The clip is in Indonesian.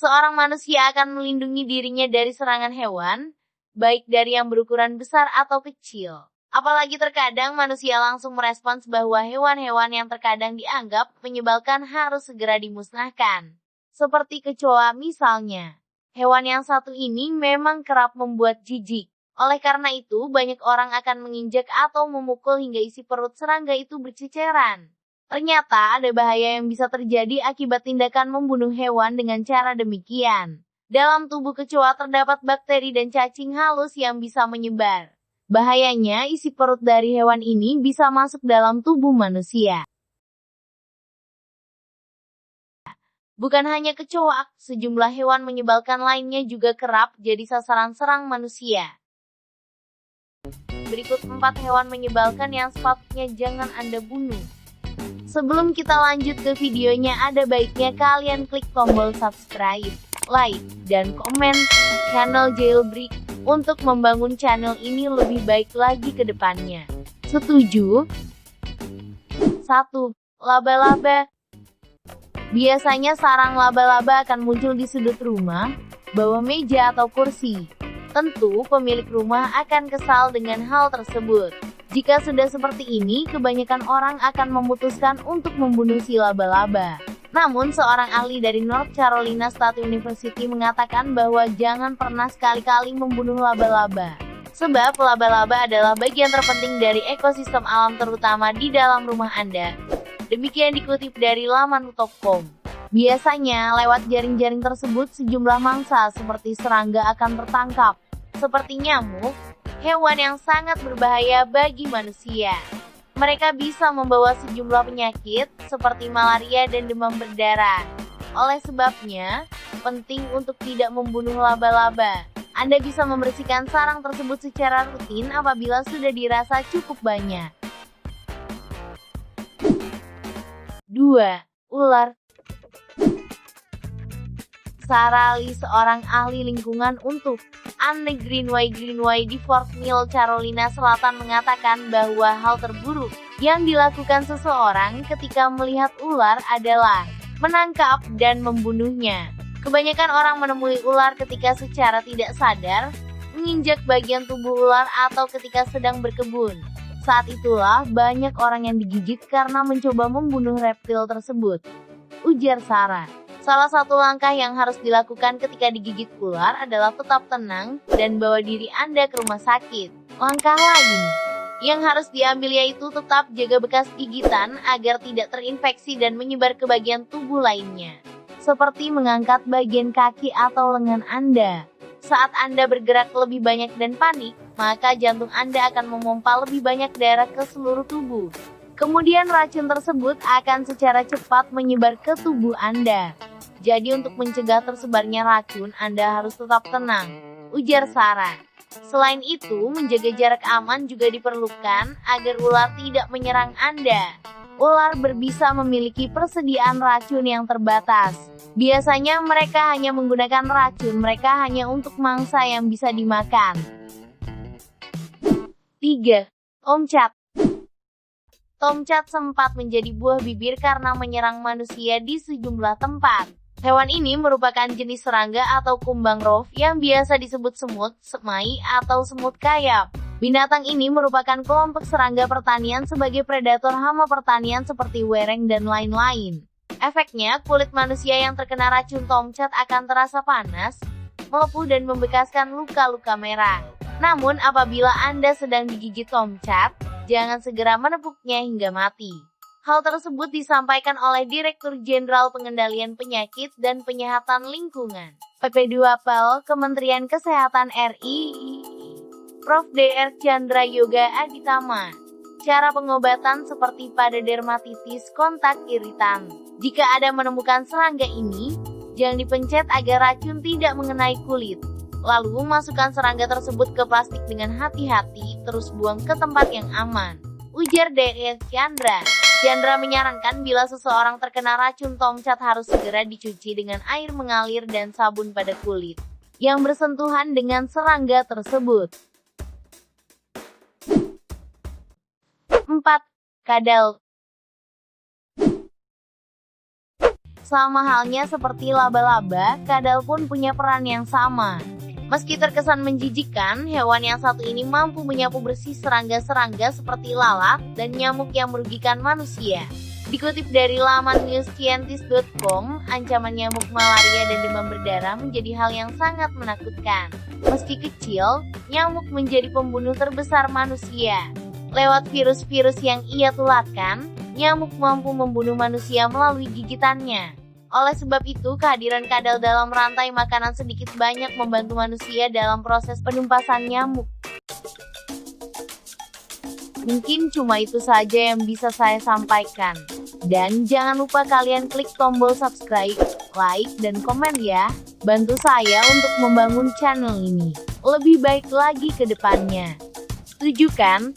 Seorang manusia akan melindungi dirinya dari serangan hewan, baik dari yang berukuran besar atau kecil. Apalagi terkadang manusia langsung merespons bahwa hewan-hewan yang terkadang dianggap menyebalkan harus segera dimusnahkan. Seperti kecoa misalnya. Hewan yang satu ini memang kerap membuat jijik. Oleh karena itu, banyak orang akan menginjak atau memukul hingga isi perut serangga itu berceceran. Ternyata ada bahaya yang bisa terjadi akibat tindakan membunuh hewan dengan cara demikian. Dalam tubuh kecoa terdapat bakteri dan cacing halus yang bisa menyebar. Bahayanya, isi perut dari hewan ini bisa masuk dalam tubuh manusia. Bukan hanya kecoa, sejumlah hewan menyebalkan lainnya juga kerap jadi sasaran serang manusia. Berikut 4 hewan menyebalkan yang sepatutnya jangan Anda bunuh. Sebelum kita lanjut ke videonya, ada baiknya kalian klik tombol subscribe, like, dan komen channel Jailbreak untuk membangun channel ini lebih baik lagi ke depannya. Setuju? 1. Laba-laba. Biasanya sarang laba-laba akan muncul di sudut rumah, bawah meja atau kursi. Tentu, pemilik rumah akan kesal dengan hal tersebut. Jika sudah seperti ini, kebanyakan orang akan memutuskan untuk membunuh si laba-laba. Namun, seorang ahli dari North Carolina State University mengatakan bahwa jangan pernah sekali-kali membunuh laba-laba. Sebab laba-laba adalah bagian terpenting dari ekosistem alam terutama di dalam rumah Anda. Demikian dikutip dari laman.com. Biasanya, lewat jaring-jaring tersebut sejumlah mangsa seperti serangga akan tertangkap, seperti nyamuk, hewan yang sangat berbahaya bagi manusia. Mereka bisa membawa sejumlah penyakit, seperti malaria dan demam berdarah. Oleh sebabnya, penting untuk tidak membunuh laba-laba. Anda bisa membersihkan sarang tersebut secara rutin apabila sudah dirasa cukup banyak. 2. Ular. Sarah Lee, seorang ahli lingkungan untuk Anne Greenway di Fort Mill, Carolina Selatan, mengatakan bahwa hal terburuk yang dilakukan seseorang ketika melihat ular adalah menangkap dan membunuhnya. Kebanyakan orang menemui ular ketika secara tidak sadar menginjak bagian tubuh ular atau ketika sedang berkebun. Saat itulah banyak orang yang digigit karena mencoba membunuh reptil tersebut, ujar Sarah. Salah satu langkah yang harus dilakukan ketika digigit ular adalah tetap tenang dan bawa diri Anda ke rumah sakit. Langkah lain yang harus diambil yaitu tetap jaga bekas gigitan agar tidak terinfeksi dan menyebar ke bagian tubuh lainnya, seperti mengangkat bagian kaki atau lengan Anda. Saat Anda bergerak lebih banyak dan panik, maka jantung Anda akan memompa lebih banyak darah ke seluruh tubuh. Kemudian racun tersebut akan secara cepat menyebar ke tubuh Anda. Jadi untuk mencegah tersebarnya racun, Anda harus tetap tenang, ujar Sarah. Selain itu, menjaga jarak aman juga diperlukan agar ular tidak menyerang Anda. Ular berbisa memiliki persediaan racun yang terbatas. Biasanya mereka hanya menggunakan racun mereka hanya untuk mangsa yang bisa dimakan. 3. Tomcat. Tomcat sempat menjadi buah bibir karena menyerang manusia di sejumlah tempat. Hewan ini merupakan jenis serangga atau kumbang roof yang biasa disebut semut, semai, atau semut kayap. Binatang ini merupakan kelompok serangga pertanian sebagai predator hama pertanian seperti wereng dan lain-lain. Efeknya, kulit manusia yang terkena racun tomcat akan terasa panas, melepuh dan membekaskan luka-luka merah. Namun apabila Anda sedang digigit tomcat, jangan segera menepuknya hingga mati. Hal tersebut disampaikan oleh Direktur Jenderal Pengendalian Penyakit dan Penyihatan Lingkungan, PP2PL, Kementerian Kesehatan RI, Prof. Dr. Chandra Yoga Aditama. Cara pengobatan seperti pada dermatitis kontak iritan. Jika Anda menemukan serangga ini, jangan dipencet agar racun tidak mengenai kulit. Lalu masukkan serangga tersebut ke plastik dengan hati-hati, terus buang ke tempat yang aman, ujar Dr. Chandra. Chandra menyarankan bila seseorang terkena racun tomcat harus segera dicuci dengan air mengalir dan sabun pada kulit yang bersentuhan dengan serangga tersebut. 4. Kadal. Sama halnya seperti laba-laba, kadal pun punya peran yang sama. Meski terkesan menjijikkan, hewan yang satu ini mampu menyapu bersih serangga-serangga seperti lalat dan nyamuk yang merugikan manusia. Dikutip dari laman newscientist.com, ancaman nyamuk malaria dan demam berdarah menjadi hal yang sangat menakutkan. Meski kecil, nyamuk menjadi pembunuh terbesar manusia. Lewat virus-virus yang ia tularkan, nyamuk mampu membunuh manusia melalui gigitannya. Oleh sebab itu, kehadiran kadal dalam rantai makanan sedikit banyak membantu manusia dalam proses penumpasan nyamuk. Mungkin cuma itu saja yang bisa saya sampaikan. Dan jangan lupa kalian klik tombol subscribe, like, dan komen ya. Bantu saya untuk membangun channel ini lebih baik lagi ke depannya. Setuju kan?